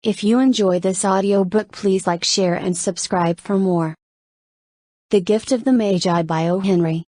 If you enjoy this audiobook, please like, share and subscribe for more. The Gift of the Magi by O. Henry.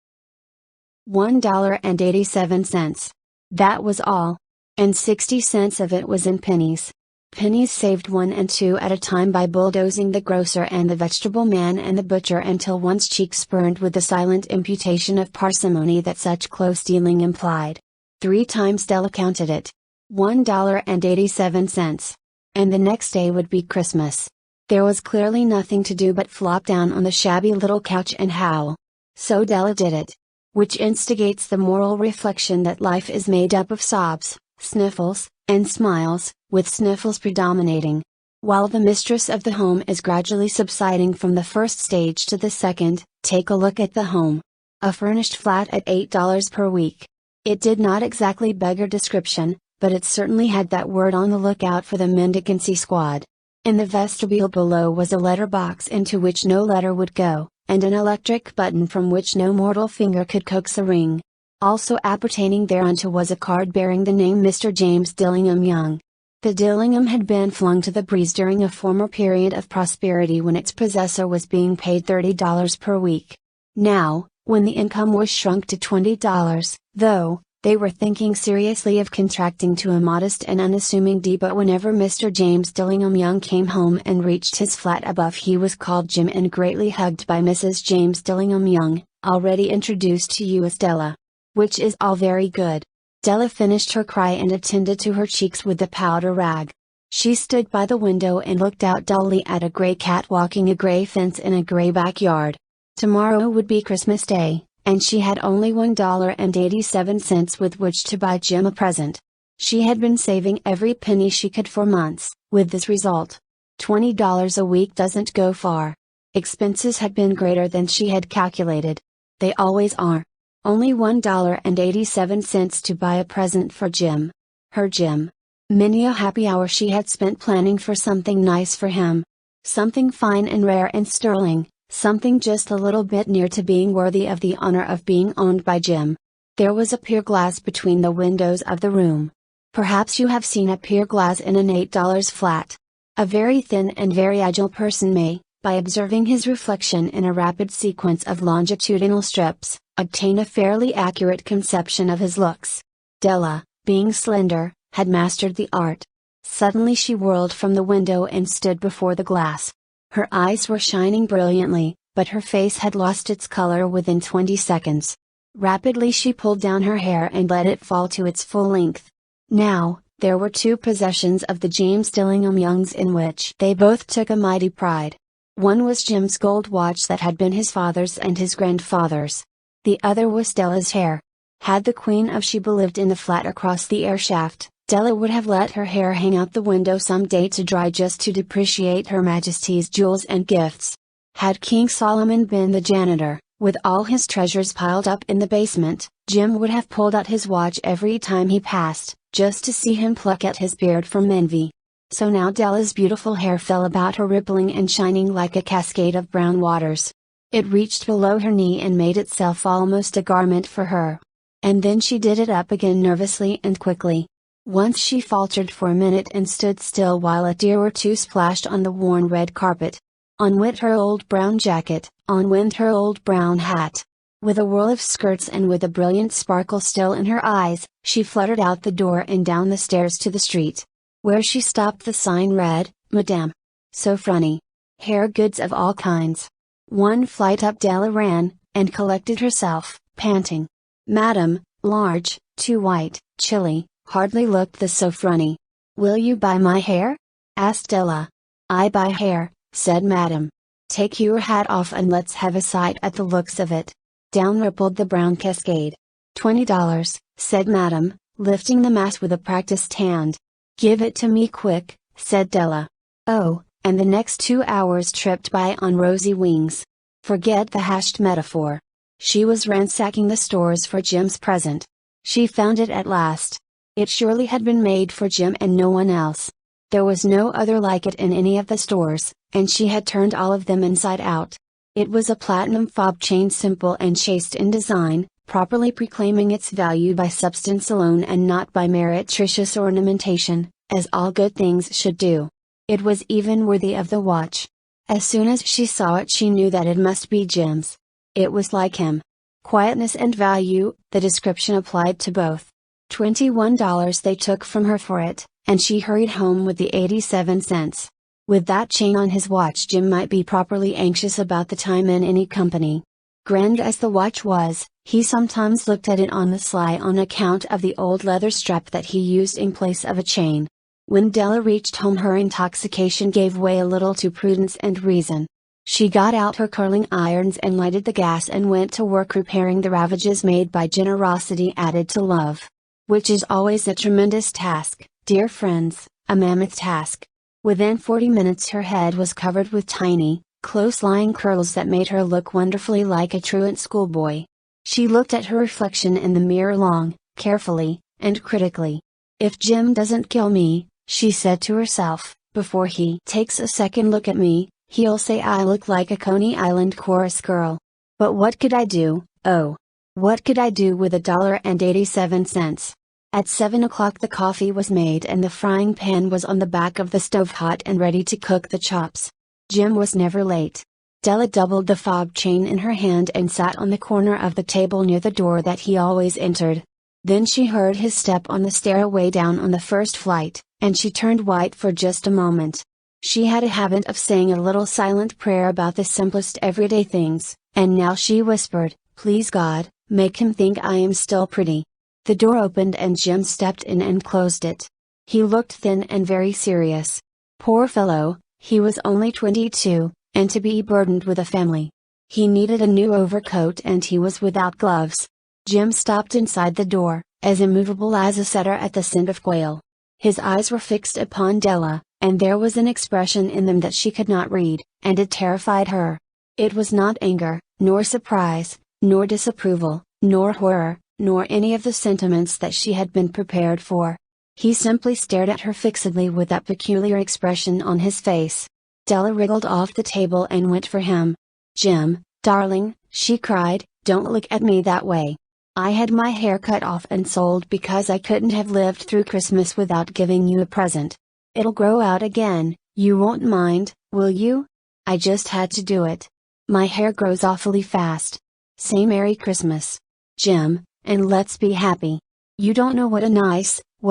$1.87. That was all. And 60 cents of it was in pennies. Pennies saved 1 and 2 at a time by bulldozing the grocer and the vegetable man and the butcher until one's cheeks burned with the silent imputation of parsimony that such close dealing implied. 3 times Della counted it. $1.87. And the next day would be Christmas. There was clearly nothing to do but flop down on the shabby little couch and howl. So Della did it. Which instigates the moral reflection that life is made up of sobs, sniffles, and smiles, with sniffles predominating. While the mistress of the home is gradually subsiding from the first stage to the second, take a look at the home. A furnished flat at $8 per week. It did not exactly beggar description, but it certainly had that word on the lookout for the mendicancy squad. In the vestibule below was a letter box into which no letter would go, and an electric button from which no mortal finger could coax a ring. Also appertaining thereunto was a card bearing the name Mr. James Dillingham Young. The Dillingham had been flung to the breeze during a former period of prosperity when its possessor was being paid $30 per week. Now, when the income was shrunk to $20, though, they were thinking seriously of contracting to a modest and unassuming depot whenever Mr. James Dillingham Young came home and reached his flat above. He was called Jim and greatly hugged by Mrs. James Dillingham Young, already introduced to you as Della. Which is all very good. Della finished her cry and attended to her cheeks with the powder rag. She stood by the window and looked out dully at a gray cat walking a gray fence in a gray backyard. Tomorrow would be Christmas Day, and she had only $1.87 with which to buy Jim a present. She had been saving every penny she could for months, with this result. $20 a week doesn't go far. Expenses had been greater than she had calculated. They always are. Only $1.87 to buy a present for Jim. Her Jim. Many a happy hour she had spent planning for something nice for him. Something fine and rare and sterling. Something just a little bit near to being worthy of the honor of being owned by Jim. There was a pier glass between the windows of the room. Perhaps you have seen a pier glass in an $8 flat. A very thin and very agile person may, by observing his reflection in a rapid sequence of longitudinal strips, obtain a fairly accurate conception of his looks. Della, being slender, had mastered the art. Suddenly she whirled from the window and stood before the glass. Her eyes were shining brilliantly, but her face had lost its color within 20 seconds. Rapidly she pulled down her hair and let it fall to its full length. Now, there were 2 possessions of the James Dillingham Youngs in which they both took a mighty pride. One was Jim's gold watch that had been his father's and his grandfather's. The other was Della's hair. Had the Queen of Sheba lived in the flat across the air shaft, Della would have let her hair hang out the window some day to dry just to depreciate Her Majesty's jewels and gifts. Had King Solomon been the janitor, with all his treasures piled up in the basement, Jim would have pulled out his watch every time he passed, just to see him pluck at his beard from envy. So now Della's beautiful hair fell about her rippling and shining like a cascade of brown waters. It reached below her knee and made itself almost a garment for her. And then she did it up again nervously and quickly. Once she faltered for a minute and stood still while a tear or 2 splashed on the worn red carpet. On went her old brown jacket, on went her old brown hat. With a whirl of skirts and with a brilliant sparkle still in her eyes, she fluttered out the door and down the stairs to the street. Where she stopped the sign read, Madame Sofronie. Hair goods of all kinds. 1 flight up Della ran, and collected herself, panting. Madame, large, too white, chilly, hardly looked the Sofronie. Will you buy my hair? Asked Della. I buy hair, said Madame. Take your hat off and let's have a sight at the looks of it. Down rippled the brown cascade. $20, said Madame, lifting the mass with a practiced hand. Give it to me quick, said Della. Oh, and the next 2 hours tripped by on rosy wings. Forget the hashed metaphor. She was ransacking the stores for Jim's present. She found it at last. It surely had been made for Jim and no one else. There was no other like it in any of the stores, and she had turned all of them inside out. It was a platinum fob chain, simple and chaste in design, properly proclaiming its value by substance alone and not by meretricious ornamentation, as all good things should do. It was even worthy of the watch. As soon as she saw it, she knew that it must be Jim's. It was like him. Quietness and value, the description applied to both. $21 they took from her for it, and she hurried home with the 87 cents. With that chain on his watch, Jim might be properly anxious about the time in any company. Grand as the watch was, he sometimes looked at it on the sly on account of the old leather strap that he used in place of a chain. When Della reached home, her intoxication gave way a little to prudence and reason. She got out her curling irons and lighted the gas and went to work repairing the ravages made by generosity added to love. Which is always a tremendous task, dear friends, a mammoth task. Within 40 minutes her head was covered with tiny, close-lying curls that made her look wonderfully like a truant schoolboy. She looked at her reflection in the mirror long, carefully, and critically. If Jim doesn't kill me, she said to herself, before he takes a second look at me, he'll say I look like a Coney Island chorus girl. But what could I do? Oh! What could I do with $1.87? At 7 o'clock the coffee was made and the frying pan was on the back of the stove hot and ready to cook the chops. Jim was never late. Della doubled the fob chain in her hand and sat on the corner of the table near the door that he always entered. Then she heard his step on the stairway down on the first flight, and she turned white for just a moment. She had a habit of saying a little silent prayer about the simplest everyday things, and now she whispered, "Please God, make him think I am still pretty." The door opened and Jim stepped in and closed it. He looked thin and very serious. Poor fellow, he was only 22, and to be burdened with a family. He needed a new overcoat and he was without gloves. Jim stopped inside the door, as immovable as a setter at the scent of quail. His eyes were fixed upon Della, and there was an expression in them that she could not read, and it terrified her. It was not anger, nor surprise, nor disapproval, nor horror, nor any of the sentiments that she had been prepared for. He simply stared at her fixedly with that peculiar expression on his face. Della wriggled off the table and went for him. "Jim, darling," she cried, "don't look at me that way. I had my hair cut off and sold because I couldn't have lived through Christmas without giving you a present. It'll grow out again, you won't mind, will you? I just had to do it. My hair grows awfully fast. Say Merry Christmas, Jim, and let's be happy. You don't know what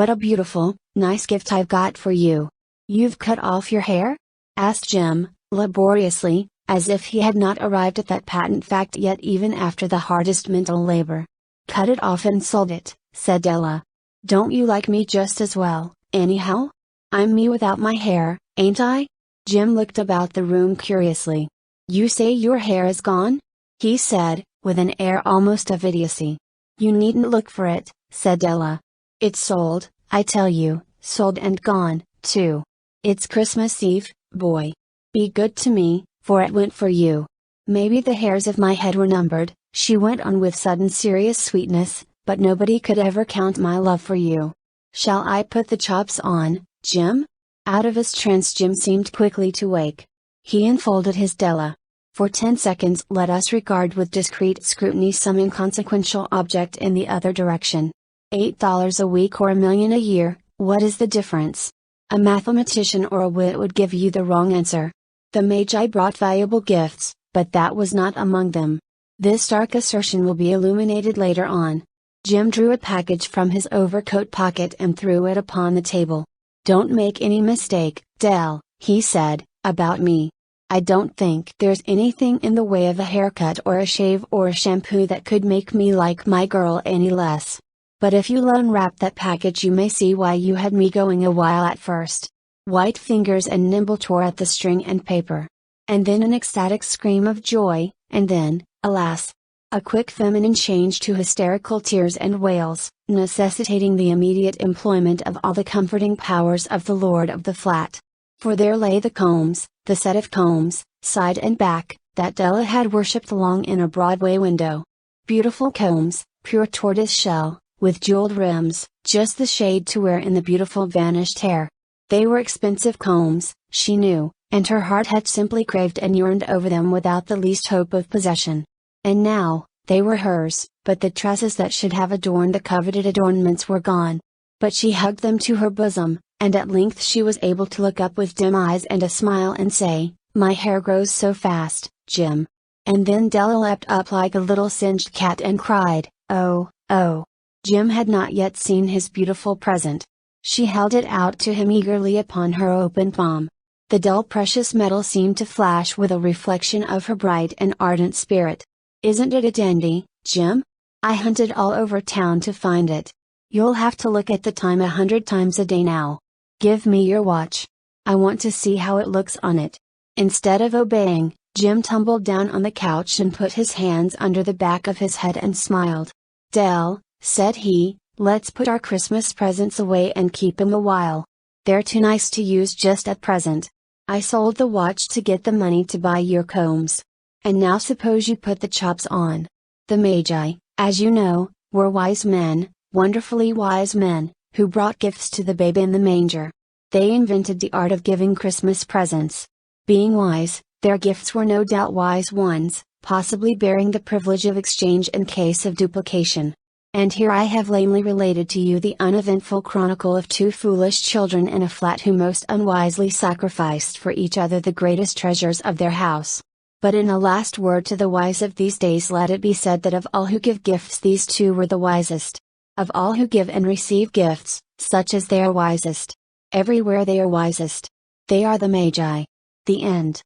a beautiful, nice gift I've got for you." "You've cut off your hair?" asked Jim, laboriously, as if he had not arrived at that patent fact yet even after the hardest mental labor. "Cut it off and sold it," said Della. "Don't you like me just as well, anyhow? I'm me without my hair, ain't I?" Jim looked about the room curiously. "You say your hair is gone?" he said, with an air almost of idiocy. "You needn't look for it," said Della. "It's sold, I tell you, sold and gone, too. It's Christmas Eve, boy. Be good to me, for it went for you. Maybe the hairs of my head were numbered," she went on with sudden serious sweetness, "but nobody could ever count my love for you. Shall I put the chops on, Jim?" Out of his trance Jim seemed quickly to wake. He enfolded his Della. For 10 seconds let us regard with discreet scrutiny some inconsequential object in the other direction. $8 a week or $1 million a year, what is the difference? A mathematician or a wit would give you the wrong answer. The Magi brought valuable gifts, but that was not among them. This dark assertion will be illuminated later on. Jim drew a package from his overcoat pocket and threw it upon the table. "Don't make any mistake, Dell," he said, "about me. I don't think there's anything in the way of a haircut or a shave or a shampoo that could make me like my girl any less. But if you'll unwrap that package you may see why you had me going a while at first." White fingers and nimble tore at the string and paper. And then an ecstatic scream of joy, and then, alas! A quick feminine change to hysterical tears and wails, necessitating the immediate employment of all the comforting powers of the lord of the flat. For there lay the combs, the set of combs, side and back, that Della had worshipped long in a Broadway window. Beautiful combs, pure tortoise shell, with jeweled rims, just the shade to wear in the beautiful vanished hair. They were expensive combs, she knew, and her heart had simply craved and yearned over them without the least hope of possession. And now, they were hers, but the tresses that should have adorned the coveted adornments were gone. But she hugged them to her bosom, And at length she was able to look up with dim eyes and a smile and say, "My hair grows so fast, Jim." And then Della leapt up like a little singed cat and cried, "Oh, oh!" Jim had not yet seen his beautiful present. She held it out to him eagerly upon her open palm. The dull precious metal seemed to flash with a reflection of her bright and ardent spirit. "Isn't it a dandy, Jim? I hunted all over town to find it. You'll have to look at the time 100 times a day now. Give me your watch. I want to see how it looks on it." Instead of obeying, Jim tumbled down on the couch and put his hands under the back of his head and smiled. "Dell," said he, "let's put our Christmas presents away and keep 'em a while. They're too nice to use just at present. I sold the watch to get the money to buy your combs. And now suppose you put the chops on." The Magi, as you know, were wise men, wonderfully wise men, who brought gifts to the babe in the manger. They invented the art of giving Christmas presents. Being wise, their gifts were no doubt wise ones, possibly bearing the privilege of exchange in case of duplication. And here I have lamely related to you the uneventful chronicle of two foolish children in a flat who most unwisely sacrificed for each other the greatest treasures of their house. But in a last word to the wise of these days, let it be said that of all who give gifts these two were the wisest. Of all who give and receive gifts, such as they are wisest. Everywhere they are wisest. They are the Magi. The end.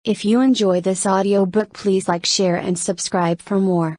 If you enjoy this audiobook, please like, share and subscribe for more.